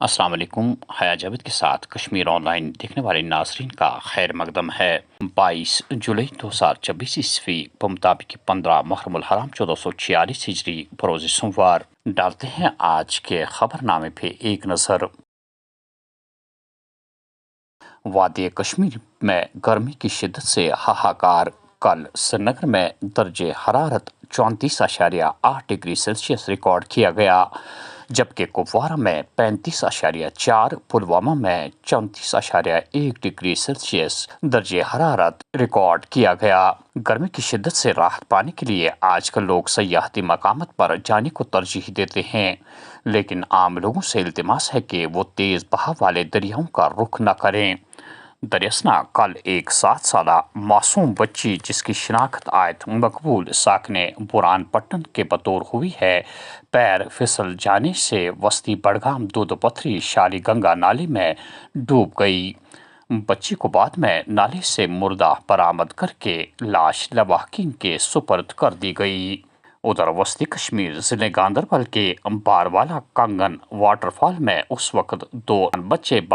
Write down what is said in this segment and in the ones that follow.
अस्सलाम वालेकुम। हया जावेद के साथ कश्मीर ऑनलाइन देखने वाले नाजरीन का खैर मकदम है। 22 जुलाई 2024 ईस्वी मुताबिक 15 मुहर्रम हराम 1446 हिजरी बरोज सोमवार। डालते हैं आज के खबरनामे पे एक नज़र। वादी कश्मीर में गर्मी की शिद्दत से हाहाकार। कल श्रीनगर में दर्जे हरारत 34.8 डिग्री सेल्सियस रिकॉर्ड किया गया, जबकि कुपवारा में 35.4, पुलवामा में 34.1 डिग्री सेल्सियस दर्जे हरारत रिकॉर्ड किया गया। गर्मी की शिद्दत से राहत पाने के लिए आजकल लोग सयाहती मकामत पर जाने को तरजीह देते हैं, लेकिन आम लोगों से इल्तिमास है कि वो तेज बहाव वाले दरियाओं का रुख न करें। दरियासना कल एक 7 साला मासूम बच्ची जिसकी शिनाख्त आयत मकबूल साकने बुरान पट्टन के बतौर हुई है, पैर फिसल जाने से वस्ती बड़गाम दूध पथरी शाली गंगा नाले में डूब गई। बच्ची को बाद में नाले से मुर्दा बरामद करके लाश लवाहकीन के सुपर्द कर दी गई। उधर वस्ती कश्मीर जिले गांदरबल के बारवाला कांगन वाटरफॉल में उस वक्त 2 बच्चे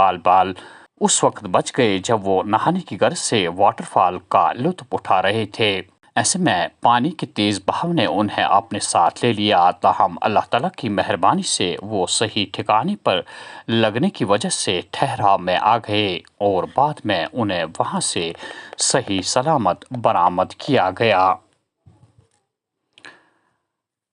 उस वक्त बच गए जब वो नहाने की गर्ज से वाटरफॉल का लुत्फ उठा रहे थे। ऐसे में पानी के तेज बहाव ने उन्हें अपने साथ ले लिया, ताहम अल्लाह ताला की मेहरबानी से वो सही ठिकाने पर लगने की वजह से ठहराव में आ गए और बाद में उन्हें वहां से सही सलामत बरामद किया गया।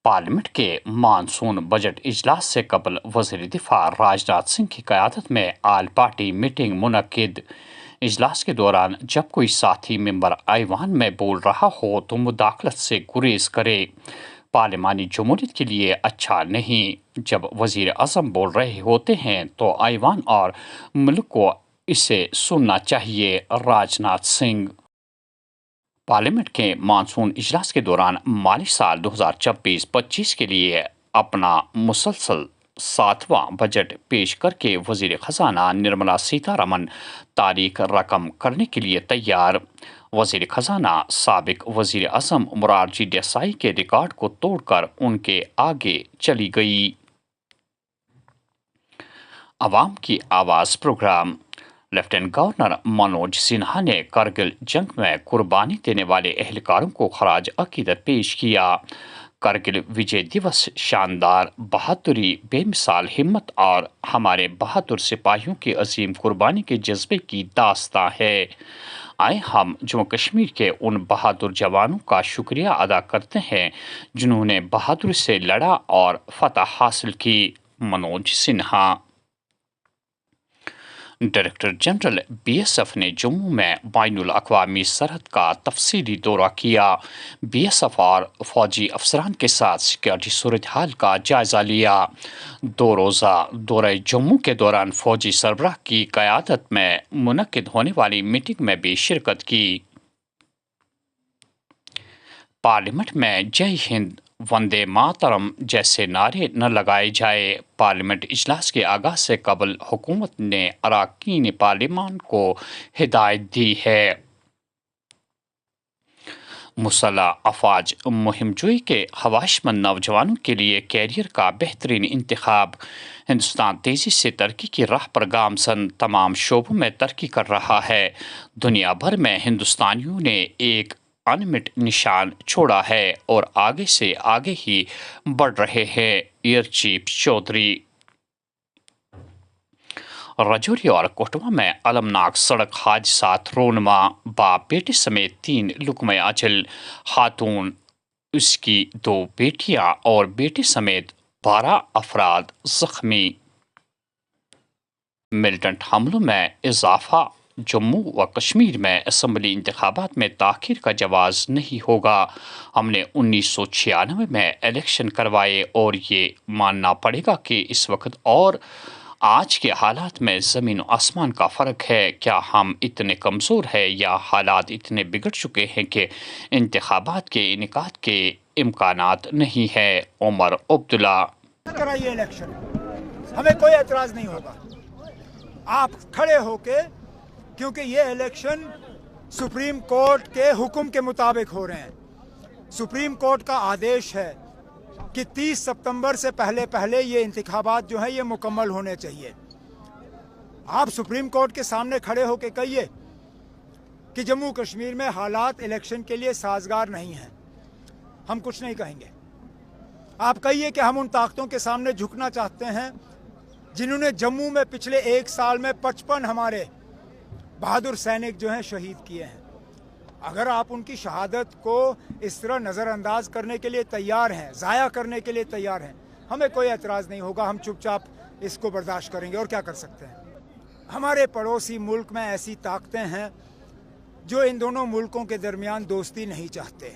पार्लियामेंट के मानसून बजट इजलास से कबल वज़ीर दिफा राजनाथ सिंह की क़यादत में आल पार्टी मीटिंग मुनक्किद। इजलास के दौरान जब कोई साथी मेंबर ऐवान में बोल रहा हो तो मुदाखलत से गुरेज करे। पार्लिमानी जमहूरियत के लिए अच्छा नहीं। जब वज़ीर आज़म बोल रहे होते हैं तो ऐवान और मुल्क को इसे सुनना चाहिए। राजनाथ सिंह। पार्लियामेंट के मानसून इजलास के दौरान माली साल 2024-25 के लिए अपना मुसलसल 7वां बजट पेश करके वजीर खजाना निर्मला सीतारमन तारीख रकम करने के लिए तैयार। वजीर खजाना साबिक वजीर आज़म मोरारजी देसाई के रिकॉर्ड को तोड़कर उनके आगे चली गई। अवाम की आवाज़ program. Lieutenant governor Manoj Sinha ने कारगिल जंग में कुर्बानी देने वाले एहलकारों को खराज अकीदत पेश किया। कारगिल विजय दिवस शानदार बहादुरी, बेमिसाल हिम्मत और हमारे बहादुर सिपाहियों की अजीम कुर्बानी के जज्बे की दास्तां है। आए हम जम्मू कश्मीर के उन बहादुर जवानों का शुक्रिया अदा करते हैं जिन्होंने बहादुरी से लड़ा और फतह हासिल की। Manoj Sinha. Director general BSF ने जम्मू में बैनुल अक़वामी सरहद का तफसीली दौरा किया। BSF और फौजी अफसरान के साथ सिक्योरिटी सूरत हाल का जायजा लिया। 2 रोज़ा दौरे जम्मू के दौरान फौजी सरबराह की क़यादत में मुनक्किद होने वाली मीटिंग में भी शिरकत की। पार्लियामेंट में जय हिंद, वंदे मातरम जैसे नारे न लगाए जाए। पार्लियामेंट इजलास के आगाज से कबल हुकूमत ने अरकान पार्लियामान को हिदायत दी है। मुसल्लह अफवाज मुहिमजोई के ख्वाहिशमंद नौजवानों के लिए कैरियर का बेहतरीन इंतखाब। हिंदुस्तान तेजी से तरक्की की राह पर गामसन तमाम शोबों में तरक्की कर रहा है। दुनिया भर में हिंदुस्तानियों ने एक अनमिट निशान छोड़ा है और आगे से आगे ही बढ़ रहे हैं। Air chief Chaudhary. राजौरी और कोटवा में अलमनाक सड़क हादसात रोनमा। बाप बेटे समेत 3 लुकमे अजल। खातून, उसकी 2 बेटियां और बेटे समेत 12 अफराद जख्मी। मिलिटेंट हमलों में इजाफा। जम्मू व कश्मीर में असम्बली इंतखाबात में ताख़ीर का जवाज़ नहीं होगा। हमने 1996 में इलेक्शन करवाए और ये मानना पड़ेगा कि इस वक्त और आज के हालात में ज़मीन आसमान का फ़र्क है। क्या हम इतने कमज़ोर हैं या हालात इतने बिगड़ चुके हैं कि इंतखाबात के इनेकाद के इम्कानात नहीं है। उमर अब्दुल्ला। कराइए इलेक्शन, हमें कोई एतराज़ नहीं होगा। आप खड़े होके, क्योंकि ये इलेक्शन सुप्रीम कोर्ट के हुक्म के मुताबिक हो रहे हैं। सुप्रीम कोर्ट का आदेश है कि 30 सितंबर से पहले ये इंतखाबात जो हैं ये मुकम्मल होने चाहिए। आप सुप्रीम कोर्ट के सामने खड़े होकर कहिए कि जम्मू कश्मीर में हालात इलेक्शन के लिए साजगार नहीं हैं, हम कुछ नहीं कहेंगे। आप कहिए कि हम उन ताकतों के सामने झुकना चाहते हैं जिन्होंने जम्मू में पिछले 1 साल में 55 हमारे बहादुर सैनिक जो हैं शहीद किए हैं। अगर आप उनकी शहादत को इस तरह नज़रअंदाज करने के लिए तैयार हैं, ज़ाया करने के लिए तैयार हैं, हमें कोई एतराज़ नहीं होगा, हम चुपचाप इसको बर्दाश्त करेंगे। और क्या कर सकते हैं? हमारे पड़ोसी मुल्क में ऐसी ताकतें हैं जो इन दोनों मुल्कों के दरमियान दोस्ती नहीं चाहते,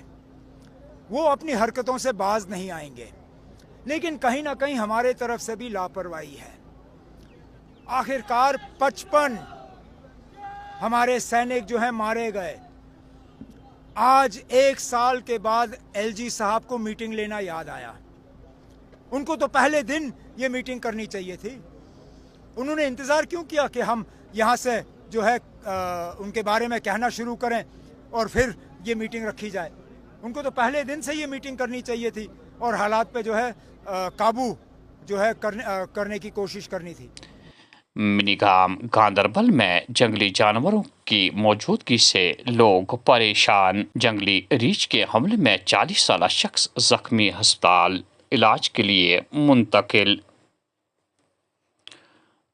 वो अपनी हरकतों से बाज नहीं आएंगे, लेकिन कहीं ना कहीं हमारे तरफ से भी लापरवाही है। आखिरकार 55 हमारे सैनिक जो हैं मारे गए। आज 1 साल के बाद एलजी साहब को मीटिंग लेना याद आया। उनको तो पहले दिन ये मीटिंग करनी चाहिए थी। उन्होंने इंतज़ार क्यों किया कि हम यहाँ से जो है उनके बारे में कहना शुरू करें और फिर ये मीटिंग रखी जाए? उनको तो पहले दिन से ये मीटिंग करनी चाहिए थी और हालात पे जो है काबू जो है करने की कोशिश करनी थी। मिनीगाम गांदरबल में जंगली जानवरों की मौजूदगी से लोग परेशान। जंगली रीछ के हमले में 40 साला शख्स जख्मी, अस्पताल इलाज के लिए मुंतकिल।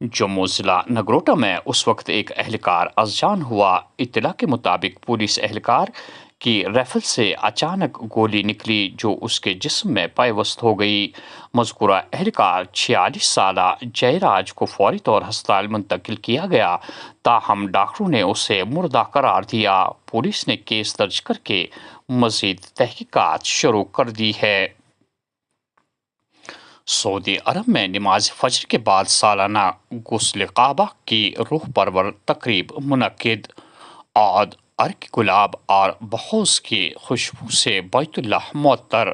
जम्मू जिला नगरोटा में उस वक्त एक एहलकार अज़जान हुआ। इत्तला के मुताबिक पुलिस एहलकार की राइफल से अचानक गोली निकली जो उसके जिस्म में पायवस्त हो गई। मज़कूरा एहलकार 46 साला जयराज को फौरी तौर अस्पताल मुंतकिल किया गया, ताहम डॉक्टरों ने उसे मुर्दा करार दिया। पुलिस ने केस दर्ज करके मज़ीद तहकीकात शुरू कर दी है। सऊदी अरब में नमाज फजर के बाद सालाना गुस्ल काबा की रूह परवर तकरीब मुनक्किद। और अर्क गुलाब और बहोस की खुशबू से बैतुल्लाह मुअत्तर।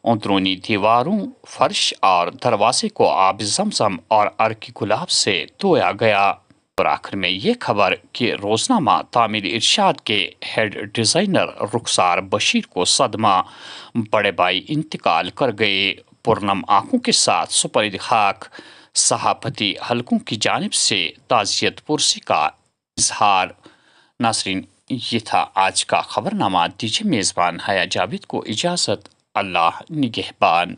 अंदरूनी दीवारों, फर्श और दरवाजे को आब ज़मज़म और अर्क गुलाब से धोया गया। और आखिर में ये खबर कि रोजनामा तामीर इरशाद के हेड डिज़ाइनर रुखसार बशीर को सदमा, बड़े भाई इंतकाल कर गए। पुरनम आंखों के साथ सुपरिद खाक। सहाफती हलकों की जानिब से ताज़ियत पुरसी का इजहार। नासरीन, ये था आज का खबरनामा। दीजिए मेज़बान हया जावेद को इजाज़त। अल्लाह निगहबान।